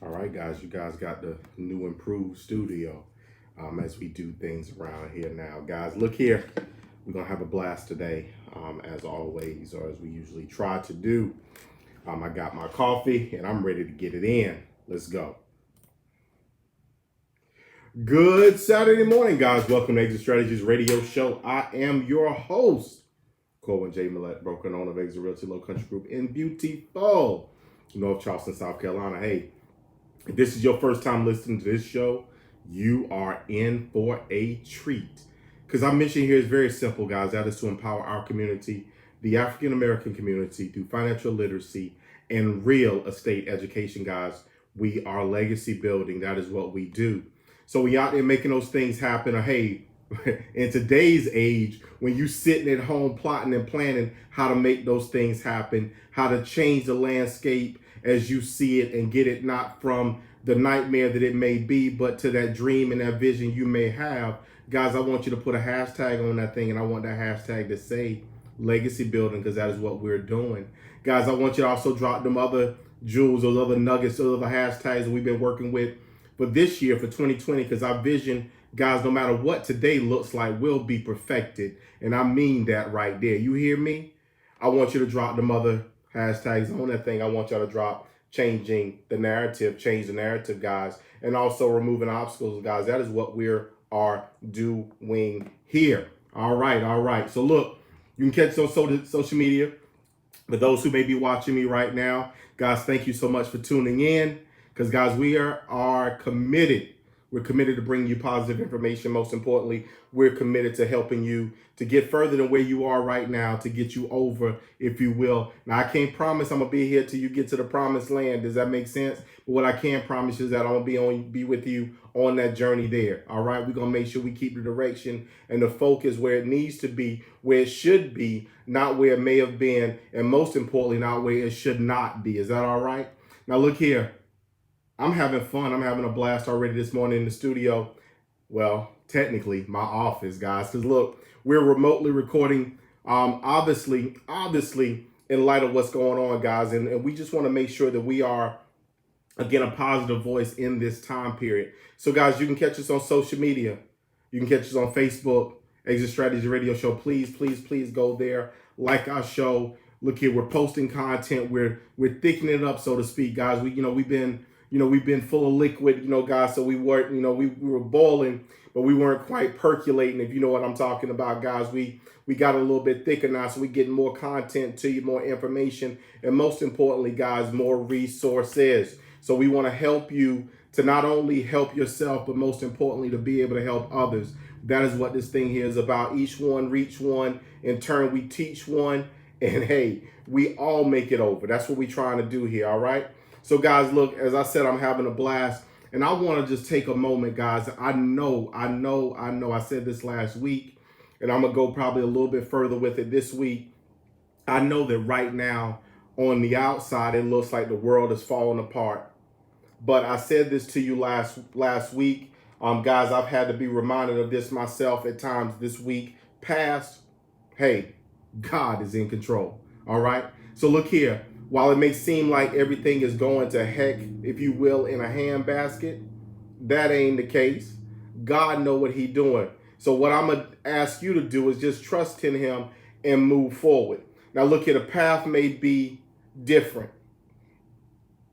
All right, guys, you guys got the new improved studio as we do things around here now. Guys, look here. We're going to have a blast today, as always, or as we usually try to do. I got my coffee and I'm ready to get it in. Let's go. Good Saturday morning, guys. Welcome to Exit Strategies Radio Show. I am your host, Corwin J. Millett, broker and owner of Exit Realty Low Country Group in beautiful North Charleston, South Carolina. Hey, if this is your first time listening to this show, you are in for a treat. Because our mission here is very simple, guys. That is to empower our community, the African American community, through financial literacy and real estate education, guys. We are legacy building. That is what we do. So we out there making those things happen. Or hey, in today's age, when you sitting at home plotting and planning how to make those things happen, how to change the landscape as you see it and get it not from the nightmare that it may be, but to that dream and that vision you may have. Guys, I want you to put a hashtag on that thing, and I want that hashtag to say legacy building, because that is what we're doing. Guys, I want you to also drop them other jewels, those other nuggets, those other hashtags that we've been working with for this year, for 2020, because our vision, guys, no matter what today looks like, will be perfected. And I mean that right there. You hear me? I want you to drop them other hashtags on that thing. I want y'all to drop changing the narrative, change the narrative, guys, and also removing obstacles, guys. That is what we are doing here. All right. So look, you can catch us on social media. For those who may be watching me right now, guys, thank you so much for tuning in. Because, guys, we are committed. We're committed to bringing you positive information. Most importantly, we're committed to helping you to get further than where you are right now, to get you over, if you will. Now, I can't promise I'm going to be here till you get to the promised land. Does that make sense? But what I can promise you is that I'm going to be with you on that journey there. All right? We're going to make sure we keep the direction and the focus where it needs to be, where it should be, not where it may have been, and most importantly, not where it should not be. Is that all right? Now, look here. I'm having fun. I'm having a blast already this morning in the studio. Well, technically, my office, guys. Because look, we're remotely recording, obviously, in light of what's going on, guys. And we just want to make sure that we are, again, a positive voice in this time period. So, guys, you can catch us on social media. You can catch us on Facebook, Exit Strategy Radio Show. Please go there. Like our show. Look here, we're posting content. We're thickening it up, so to speak, guys. We've been full of liquid, guys. So we weren't, we were boiling, but we weren't quite percolating, if you know what I'm talking about, guys. We got a little bit thicker now, so we're getting more content to you, more information, and most importantly, guys, more resources. So we want to help you to not only help yourself, but most importantly, to be able to help others. That is what this thing here is about. Each one, reach one. In turn, we teach one. And hey, we all make it over. That's what we're trying to do here, all right? So, guys, look, as I said, I'm having a blast. And I want to just take a moment, guys. I know. I said this last week, and I'm going to go probably a little bit further with it this week. I know that right now, on the outside, it looks like the world is falling apart. But I said this to you last week. Guys, I've had to be reminded of this myself at times this week past. Hey, God is in control. All right? So look here. While it may seem like everything is going to heck, if you will, in a handbasket, that ain't the case. God know what he doing. So what I'm going to ask you to do is just trust in him and move forward. Now look here, the path may be different.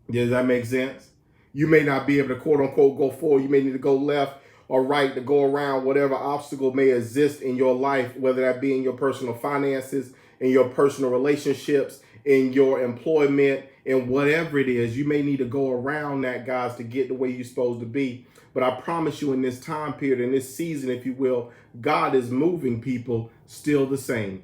Does that make sense? You may not be able to quote unquote go forward. You may need to go left or right to go around whatever obstacle may exist in your life, whether that be in your personal finances, in your personal relationships, in your employment, and whatever it is. You may need to go around that, guys, to get the way you're supposed to be. But I promise you, in this time period, in this season, if you will, God is moving people still the same.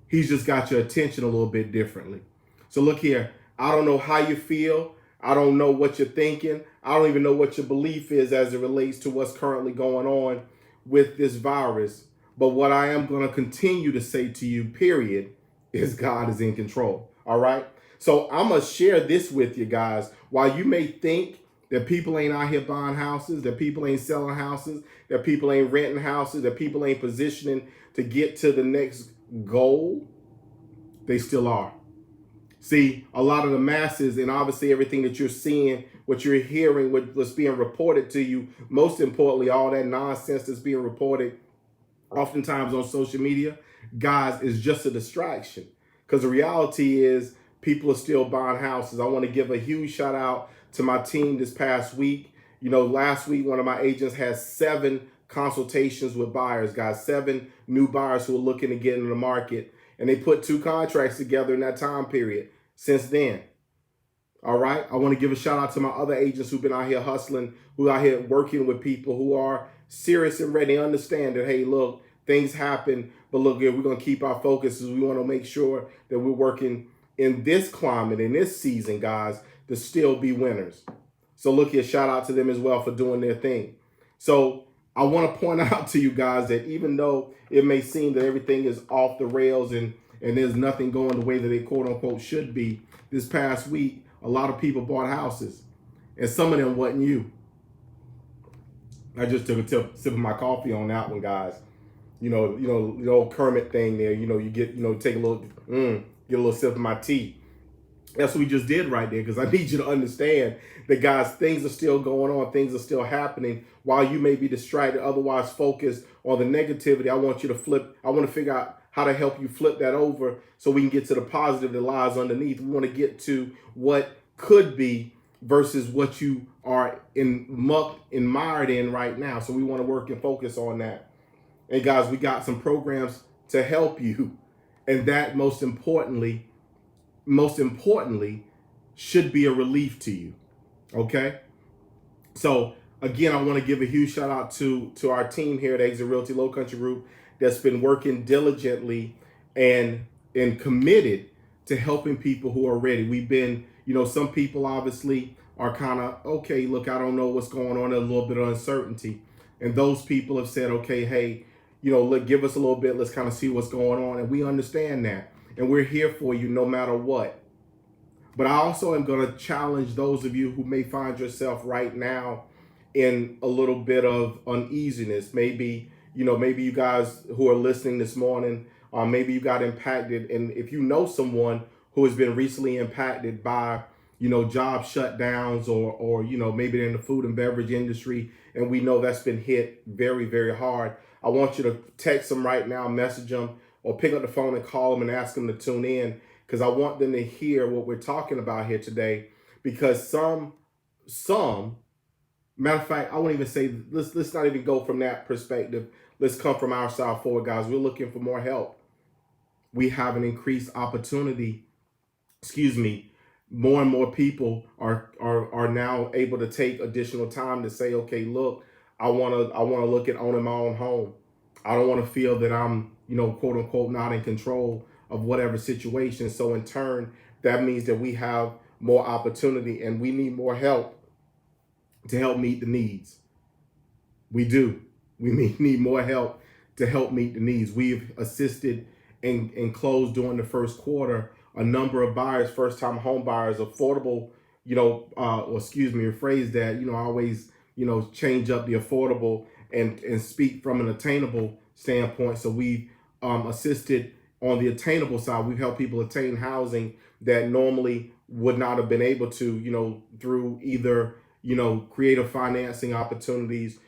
He's just got your attention a little bit differently. So look here, I don't know how you feel. I don't know what you're thinking. I don't even know what your belief is as it relates to what's currently going on with this virus. But what I am going to continue to say to you, period, is God is in control. All right. So I'm going to share this with you guys. While you may think that people ain't out here buying houses, that people ain't selling houses, that people ain't renting houses, that people ain't positioning to get to the next goal, they still are. See, a lot of the masses, and obviously everything that you're seeing, what you're hearing, what's being reported to you, most importantly, all that nonsense that's being reported oftentimes on social media, guys, is just a distraction. Because the reality is people are still buying houses. I want to give a huge shout out to my team this past week. Last week, one of my agents had 7 consultations with buyers, guys, 7 new buyers who are looking to get into the market. And they put 2 contracts together in that time period since then. All right. I want to give a shout out to my other agents who've been out here hustling, who are out here working with people who are serious and ready to understand that, hey, look, things happen, but look, we're going to keep our focus. We want to make sure that we're working in this climate, in this season, guys, to still be winners. So look here, shout out to them as well for doing their thing. So I want to point out to you guys that even though it may seem that everything is off the rails and there's nothing going the way that they quote unquote should be, this past week, a lot of people bought houses, and some of them wasn't you. I just took a sip of my coffee on that one, guys. The old Kermit thing there. You get, take a little, get a little sip of my tea. That's what we just did right there, because I need you to understand that, guys, things are still going on. Things are still happening while you may be distracted, otherwise focused on the negativity. I want you to flip. I want to figure out how to help you flip that over so we can get to the positive that lies underneath. We want to get to what could be versus what you are mired in right now. So we want to work and focus on that. And guys, we got some programs to help you. And that most importantly, should be a relief to you. Okay? So again, I want to give a huge shout out to our team here at Exit Realty Low Country Group that's been working diligently and committed to helping people who are ready. We've been, some people obviously are kind of, okay, look, I don't know what's going on, a little bit of uncertainty. And those people have said, okay, hey, look, give us a little bit, let's kind of see what's going on. And we understand that. And we're here for you no matter what. But I also am going to challenge those of you who may find yourself right now in a little bit of uneasiness. Maybe you guys who are listening this morning, maybe you got impacted. And if you know someone who has been recently impacted by, job shutdowns or maybe they're in the food and beverage industry, and we know that's been hit very, very hard, I want you to text them right now, message them, or pick up the phone and call them and ask them to tune in, because I want them to hear what we're talking about here today. Because some, matter of fact, I won't even say, let's not even go from that perspective. Let's come from our side forward, guys. We're looking for more help. We have an increased opportunity. More and more people are now able to take additional time to say, okay, look, I want to look at owning my own home. I don't want to feel that I'm, quote unquote, not in control of whatever situation. So in turn, that means that we have more opportunity and we need more help to help meet the needs. We do. We need more help to help meet the needs. We've assisted and closed during the first quarter a number of buyers, first-time home buyers, affordable, rephrase that, I always, change up the affordable and speak from an attainable standpoint. So we've assisted on the attainable side. We've helped people attain housing that normally would not have been able to, through either, creative financing opportunities,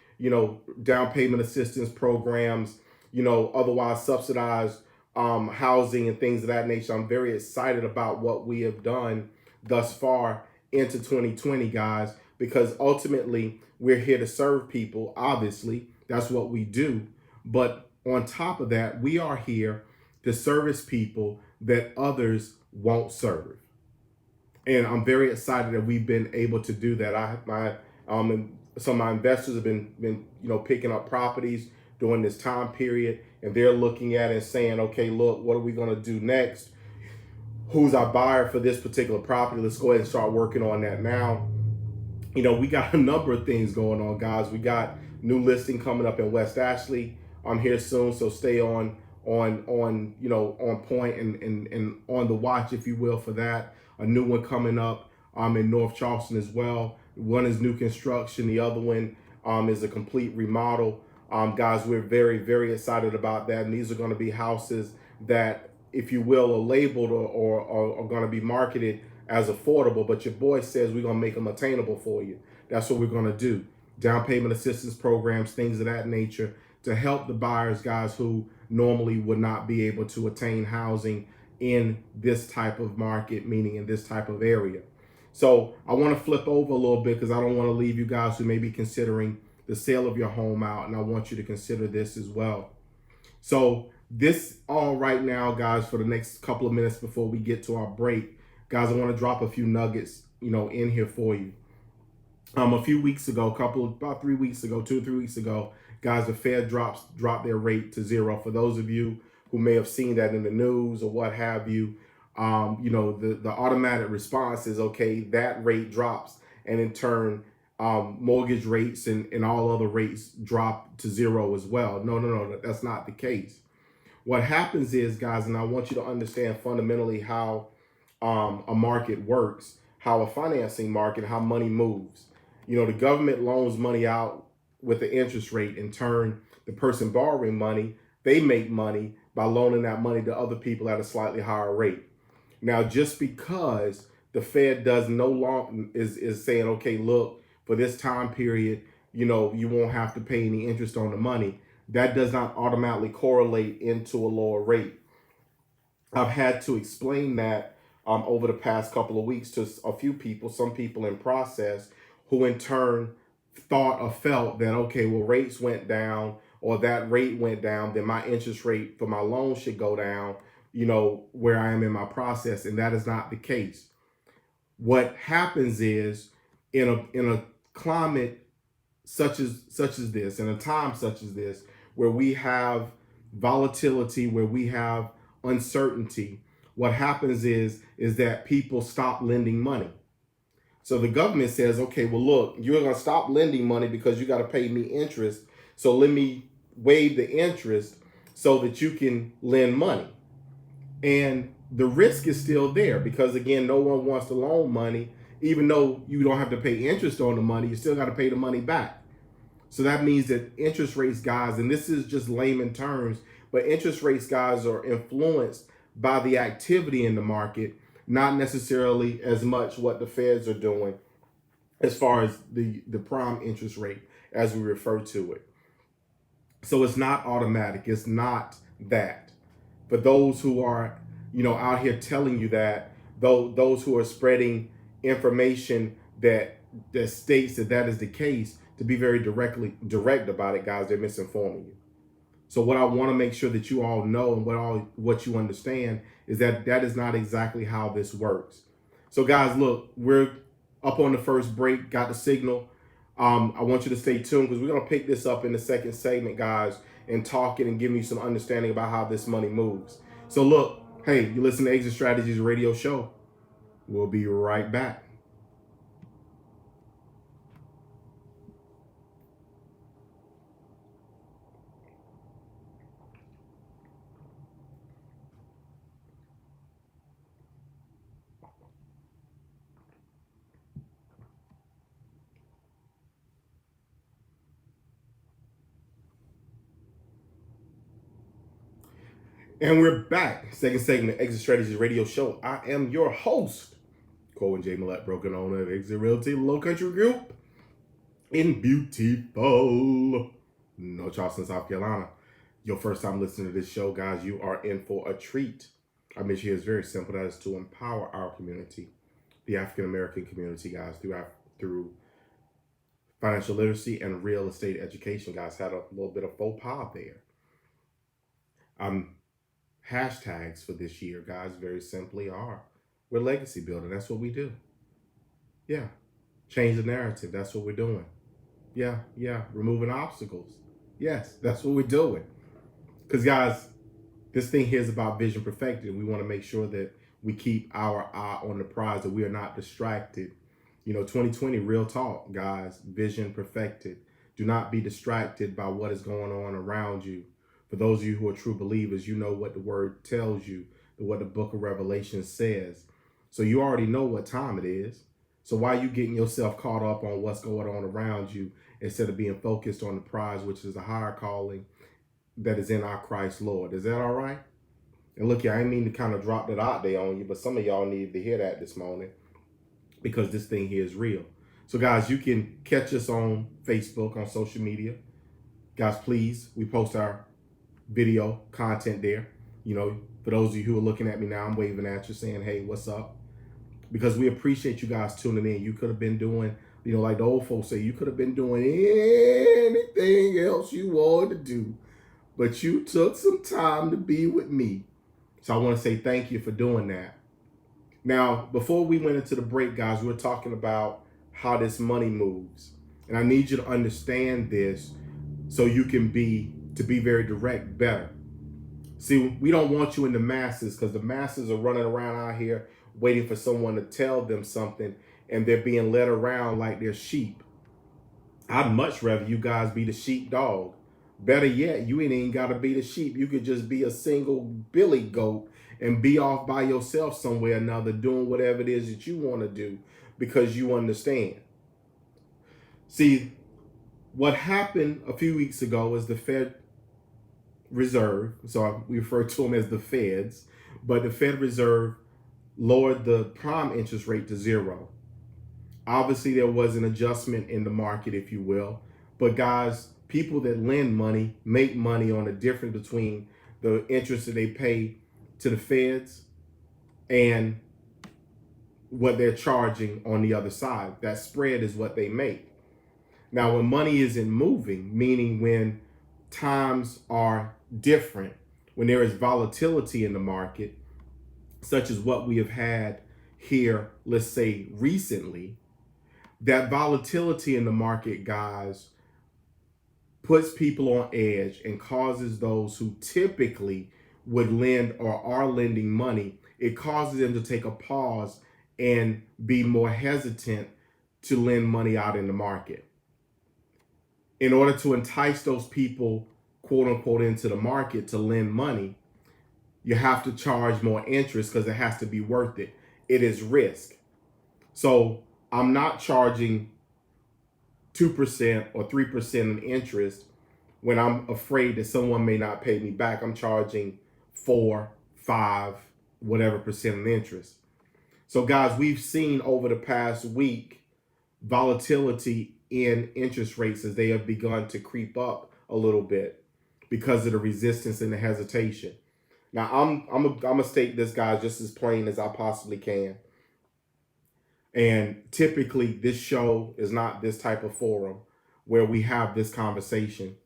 down payment assistance programs, otherwise subsidized housing and things of that nature. I'm very excited about what we have done thus far into 2020, guys, because ultimately we're here to serve people. Obviously, that's what we do. But on top of that, we are here to service people that others won't serve. And I'm very excited that we've been able to do that. Some of my investors have been picking up properties during this time period, and they're looking at it and saying, okay, look, what are we going to do next? Who's our buyer for this particular property? Let's go ahead and start working on that now. We got a number of things going on, guys. We got new listing coming up in West Ashley. I'm here soon, so stay on point and on the watch, if you will, for that. A new one coming up in North Charleston as well. One is new construction. The other one is a complete remodel. Guys, we're very, very excited about that. And these are going to be houses that if you will, are labeled or are going to be marketed as affordable, but your boy says we're going to make them attainable for you. That's what we're going to do. Down payment assistance programs, things of that nature, to help the buyers, guys, who normally would not be able to attain housing in this type of market, meaning in this type of area. So I want to flip over a little bit because I don't want to leave you guys who may be considering the sale of your home out, and I want you to consider this as well. So this all right now, guys, for the next couple of minutes before we get to our break, guys, I want to drop a few nuggets, in here for you. A few weeks ago, about 3 weeks ago, 2 or 3 weeks ago, guys, the Fed dropped their rate to zero. For those of you who may have seen that in the news or what have you, the automatic response is, okay, that rate drops, and in turn, mortgage rates and all other rates drop to zero as well. No, that's not the case. What happens is, guys, and I want you to understand fundamentally how a market works, how a financing market, how money moves. The government loans money out with the interest rate. In turn, the person borrowing money, they make money by loaning that money to other people at a slightly higher rate. Now, just because the Fed does no longer is saying, okay, look, for this time period, you won't have to pay any interest on the money, that does not automatically correlate into a lower rate. I've had to explain that over the past couple of weeks to a few people, some people in process, who in turn thought or felt that, okay, well, rates went down or that rate went down, then my interest rate for my loan should go down, where I am in my process. And that is not the case. What happens is in a climate such as this, in a time such as this, where we have volatility, where we have uncertainty, what happens is that people stop lending money. So the government says, okay, well, look, you're going to stop lending money because you got to pay me interest. So let me waive the interest so that you can lend money. And the risk is still there because, again, no one wants to loan money. Even though you don't have to pay interest on the money, you still got to pay the money back. So that means that interest rates, guys, and this is just layman terms, but interest rates, guys, are influenced by the activity in the market, not necessarily as much what the Feds are doing as far as the prime interest rate, as we refer to it. So it's not automatic. It's not that. For those who are, out here telling you that, those who are spreading information that states that is the case, to be very direct about it, guys, they're misinforming you. So what I want to make sure that you all know and what you understand is that is not exactly how this works. So guys, look, we're up on the first break, got the signal. I want you to stay tuned because we're going to pick this up in the second segment, guys, and talk it and give you some understanding about how this money moves. So look, hey, you listen to Exit Strategies Radio Show. We'll be right back. And we're back. Second segment, Exit Strategies Radio Show. I am your host, Cohen J. Millett, broken owner of Exit Realty Low Country Group in beautiful North Charleston, South Carolina. Your first time listening to this show, guys, you are in for a treat. Our mission here is very simple. That is to empower our community, the African American community, guys, through financial literacy and real estate education. Guys, had a little bit of faux pas there. Hashtags for this year, guys, very simply are, we're legacy building. That's what we do. Yeah. Change the narrative. That's what we're doing. Yeah. Removing obstacles. Yes, that's what we're doing. Because, guys, this thing here is about vision perfected. We want to make sure that we keep our eye on the prize, that we are not distracted. 2020, real talk, guys, vision perfected. Do not be distracted by what is going on around you. For those of you who are true believers, you know what the word tells you, what the book of Revelation says. So you already know what time it is. So why are you getting yourself caught up on what's going on around you instead of being focused on the prize, which is a higher calling that is in our Christ Lord? Is that all right? And look, I didn't mean to kind of drop that out there on you, but some of y'all needed to hear that this morning because this thing here is real. So, guys, you can catch us on Facebook, on social media. Guys, please, we post our video content there. You know, for those of you who are looking at me now, I'm waving at you saying, hey, what's up? Because we appreciate you guys tuning in. You could have been doing, you know, like the old folks say, you could have been doing anything else you wanted to do, but you took some time to be with me. So I want to say thank you for doing that. Now, before we went into the break, guys, we were talking about how this money moves. And I need you to understand this so you can be very direct, better. See, we don't want you in the masses because the masses are running around out here waiting for someone to tell them something, and they're being led around like they're sheep. I'd much rather you guys be the sheepdog. Better yet, you ain't even got to be the sheep. You could just be a single billy goat and be off by yourself somewhere or another doing whatever it is that you want to do because you understand. See, what happened a few weeks ago is the Fed Reserve, so we refer to them as the Feds, but the Fed Reserve lowered the prime interest rate to 0. Obviously, there was an adjustment in the market, if you will. But guys, people that lend money make money on the difference between the interest that they pay to the feds and what they're charging on the other side. That spread is what they make. Now, when money isn't moving, meaning when times are different, when there is volatility in the market, such as what we have had here, let's say recently, that volatility in the market, guys, puts people on edge and causes those who typically would lend or are lending money, it causes them to take a pause and be more hesitant to lend money out in the market. In order to entice those people, quote unquote, into the market to lend money, you have to charge more interest because it has to be worth it. It is risk. So I'm not charging 2% or 3% in interest when I'm afraid that someone may not pay me back. I'm charging 4, 5, whatever percent in interest. So guys, we've seen over the past week volatility in interest rates as they have begun to creep up a little bit because of the resistance and the hesitation. Now, I'm gonna state this, guys, just as plain as I possibly can. And typically, this show is not this type of forum where we have this conversation.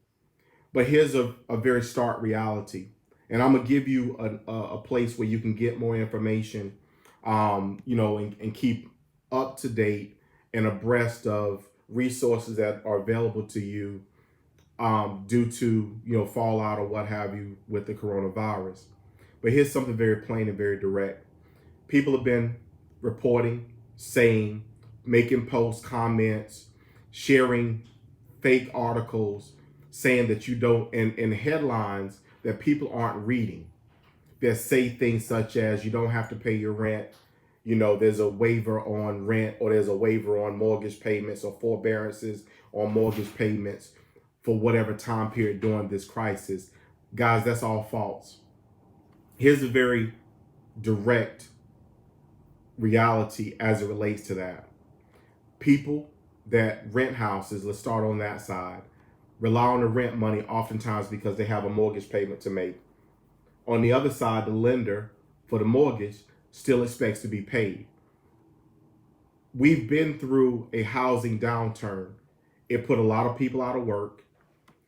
But here's a very stark reality. And I'm gonna give you a place where you can get more information, and keep up to date and abreast of resources that are available to you due to fallout or what have you with the coronavirus. But here's something very plain and very direct. People have been reporting, saying, making posts, comments, sharing fake articles, saying that you don't, and headlines that people aren't reading, that say things such as you don't have to pay your rent, there's a waiver on rent, or there's a waiver on mortgage payments or forbearances on mortgage payments for whatever time period during this crisis. Guys, that's all false. Here's a very direct reality as it relates to that. People that rent houses, let's start on that side, rely on the rent money oftentimes because they have a mortgage payment to make. On the other side, the lender for the mortgage still expects to be paid. We've been through a housing downturn. It put a lot of people out of work.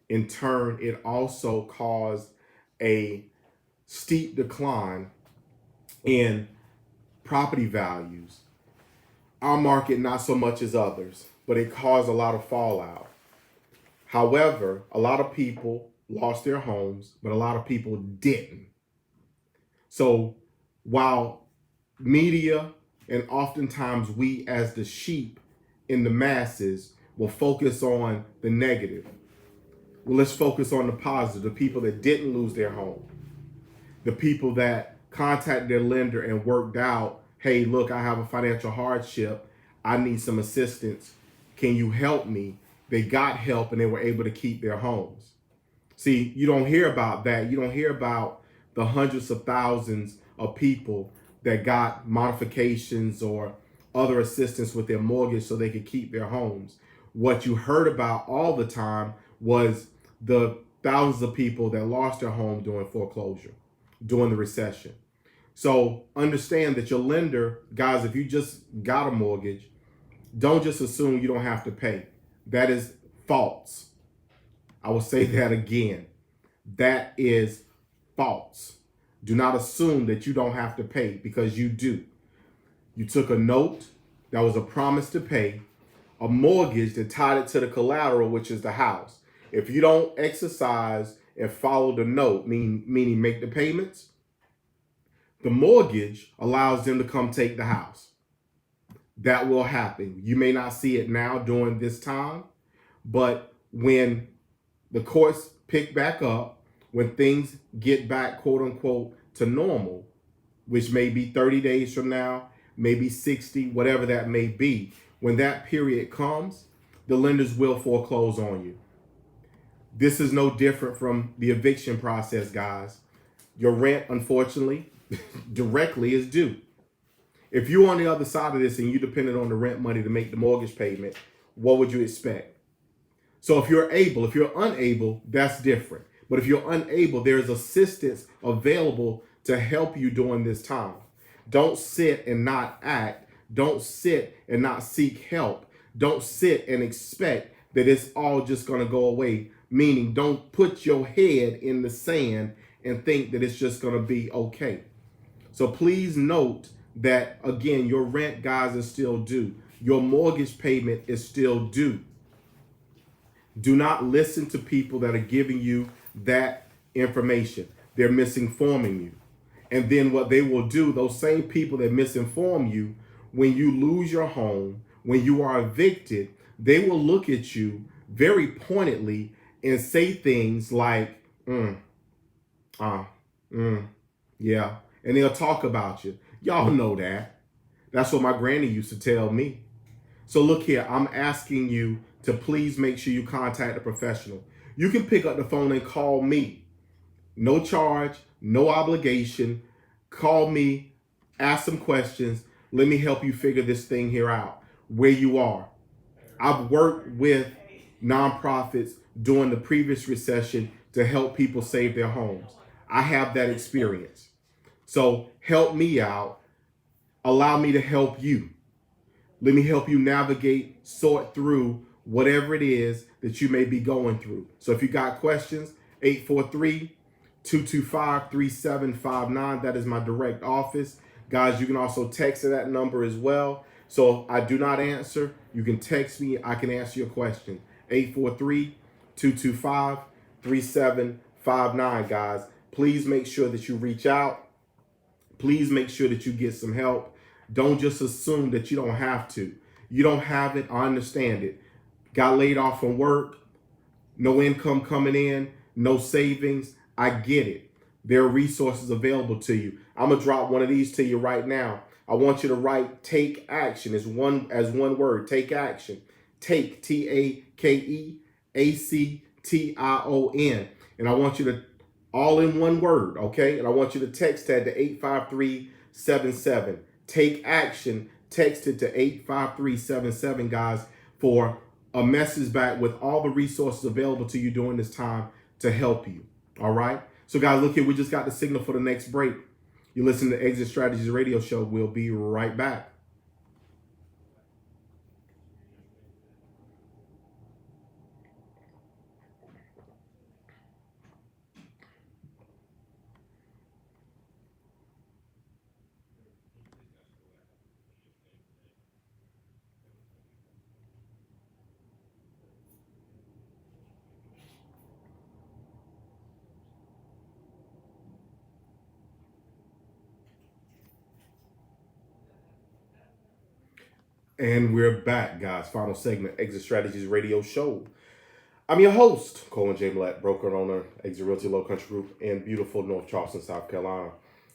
In turn, it also caused a steep decline in property values. Our market, not so much as others, but it caused a lot of fallout. However, a lot of people lost their homes, but a lot of people didn't. So while media and oftentimes we as the sheep in the masses will focus on the negative, well, let's focus on the positive, the people that didn't lose their home, the people that contacted their lender and worked out, hey, look, I have a financial hardship. I need some assistance. Can you help me? They got help and they were able to keep their homes. See, you don't hear about that. You don't hear about the hundreds of thousands of people that got modifications or other assistance with their mortgage so they could keep their homes. What you heard about all the time was the thousands of people that lost their home during foreclosure, during the recession. So understand that your lender, guys, if you just got a mortgage, don't just assume you don't have to pay. That is false. I will say that again. That is false. Do not assume that you don't have to pay, because you do. You took a note that was a promise to pay, a mortgage that tied it to the collateral, which is the house. If you don't exercise and follow the note, meaning make the payments, the mortgage allows them to come take the house. That will happen. You may not see it now during this time, but when the courts pick back up, when things get back, quote unquote, to normal, which may be 30 days from now, maybe 60, whatever that may be, when that period comes, the lenders will foreclose on you. This is no different from the eviction process, guys. Your rent, unfortunately, directly is due. If you're on the other side of this and you depended on the rent money to make the mortgage payment, what would you expect? So if you're able, if you're unable, that's different. But if you're unable, there's assistance available to help you during this time. Don't sit and not act. Don't sit and not seek help. Don't sit and expect that it's all just going to go away. Meaning, don't put your head in the sand and think that it's just going to be okay. So please note that, again, your rent, guys, is still due. Your mortgage payment is still due. Do not listen to people that are giving you that information. They're misinforming you. And then what they will do, those same people that misinform you, when you lose your home, when you are evicted, they will look at you very pointedly and say things like, yeah. And they'll talk about you. Y'all know that. That's what my granny used to tell me. So look here, I'm asking you to please make sure you contact a professional. You can pick up the phone and call me. No charge, no obligation. Call me, ask some questions. Let me help you figure this thing here out, where you are. I've worked with nonprofits during the previous recession to help people save their homes. I have that experience. So help me out. Allow me to help you. Let me help you navigate, sort through whatever it is that you may be going through. So if you got questions, 843-225-3759. That is my direct office. Guys, you can also text to that number as well. So if I do not answer, you can text me. I can answer your question. 843-225-3759, guys. Please make sure that you reach out. Please make sure that you get some help. Don't just assume that you don't have to. You don't have it. I understand it. Got laid off from work. No income coming in. No savings. I get it. There are resources available to you. I'm going to drop one of these to you right now. I want you to write take action as one word. Take action. Take, TAKEACTION. And I want you to, all in one word, okay? And I want you to text that to 85377. Take action. Text it to 85377, guys, for a message back with all the resources available to you during this time to help you. All right? So, guys, look here. We just got the signal for the next break. You listen to Exit Strategies Radio Show. We'll be right back. And we're back, guys. Final segment, Exit Strategies Radio Show. I'm your host, Colin J. Millett, broker and owner, Exit Realty Low Country Group in beautiful North Charleston, South Carolina.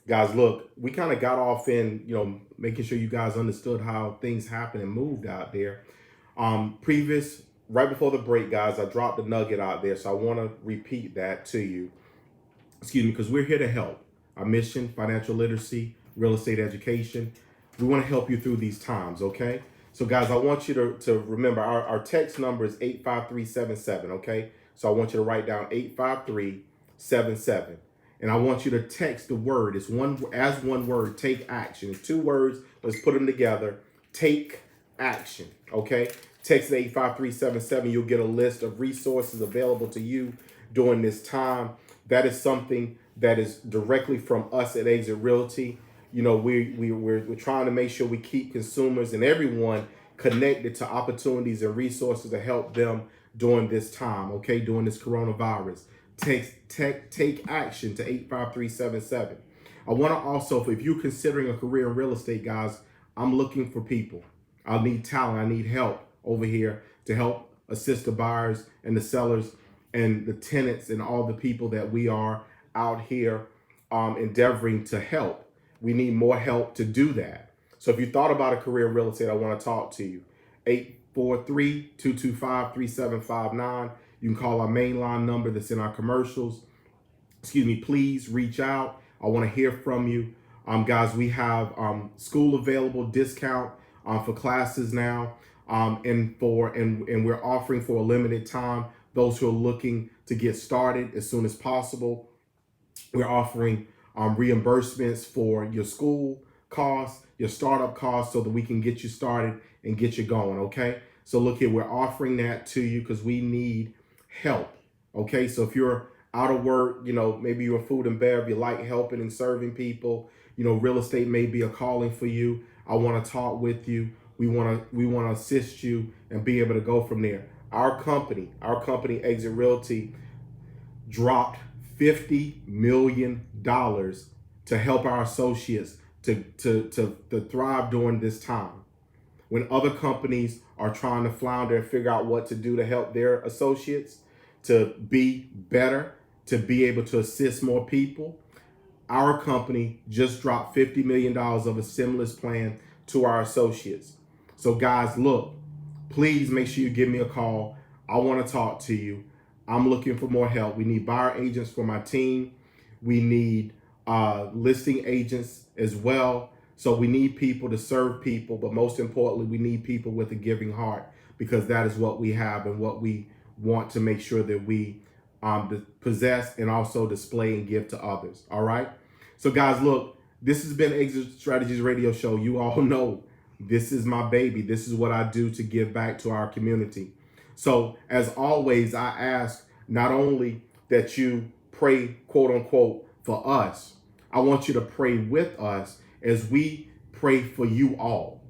Guys, look, we kind of got off in, making sure you guys understood how things happened and moved out there. Right before the break, guys, I dropped a nugget out there, so I want to repeat that to you. Excuse me, because we're here to help. our mission, financial literacy, real estate education. We want to help you through these times, okay? So guys, I want you to remember our text number is 85377, okay? So I want you to write down 85377. And I want you to text the word. It's one word, take action. It's 2 words. Let's put them together. Take action, okay? Text 85377. You'll get a list of resources available to you during this time. That is something that is directly from us at Exit Realty. You know, we're trying to make sure we keep consumers and everyone connected to opportunities and resources to help them during this time, okay, during this coronavirus. Take action to 85377. I want to also, if you're considering a career in real estate, guys, I'm looking for people. I need talent. I need help over here to help assist the buyers and the sellers and the tenants and all the people that we are out here endeavoring to help. We need more help to do that. So if you thought about a career in real estate, I want to talk to you. 843-225-3759. You can call our main line number that's in our commercials. Please reach out. I want to hear from you. Guys, we have school available discount for classes now. And we're offering for a limited time those who are looking to get started as soon as possible. We're offering reimbursements for your school costs, your startup costs, so that we can get you started and get you going, okay? So look here, we're offering that to you because we need help, okay? So if you're out of work, you know, maybe you're a food and beverage, you like helping and serving people, you know, real estate may be a calling for you. I want to talk with you. We want to assist you and be able to go from there. Our company, Exit Realty, dropped $50 million to help our associates to thrive during this time. When other companies are trying to flounder and figure out what to do to help their associates to be better, to be able to assist more people, our company just dropped $50 million of a stimulus plan to our associates. So guys, look, please make sure you give me a call. I want to talk to you. I'm looking for more help. We need buyer agents for my team. We need listing agents as well. So we need people to serve people, but most importantly, we need people with a giving heart, because that is what we have and what we want to make sure that we possess and also display and give to others. All right. So guys, look, this has been Exit Strategies Radio Show. You all know this is my baby. This is what I do to give back to our community. So as always, I ask not only that you pray, quote unquote, for us, I want you to pray with us as we pray for you all.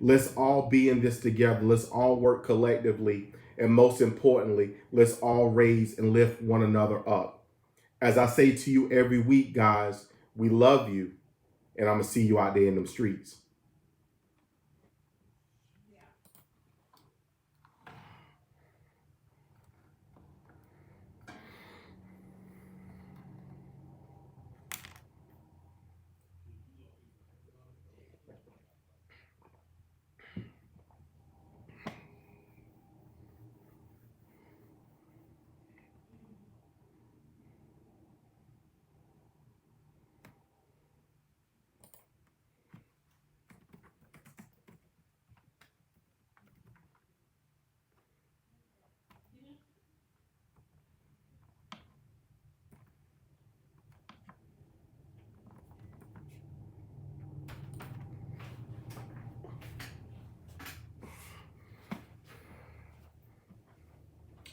Let's all be in this together. Let's all work collectively. And most importantly, let's all raise and lift one another up. As I say to you every week, guys, we love you. And I'm going to see you out there in them streets.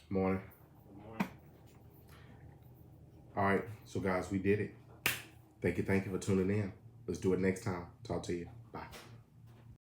Morning. All right. So guys, we did it. Thank you for tuning in. Let's do it next time. Talk to you. Bye.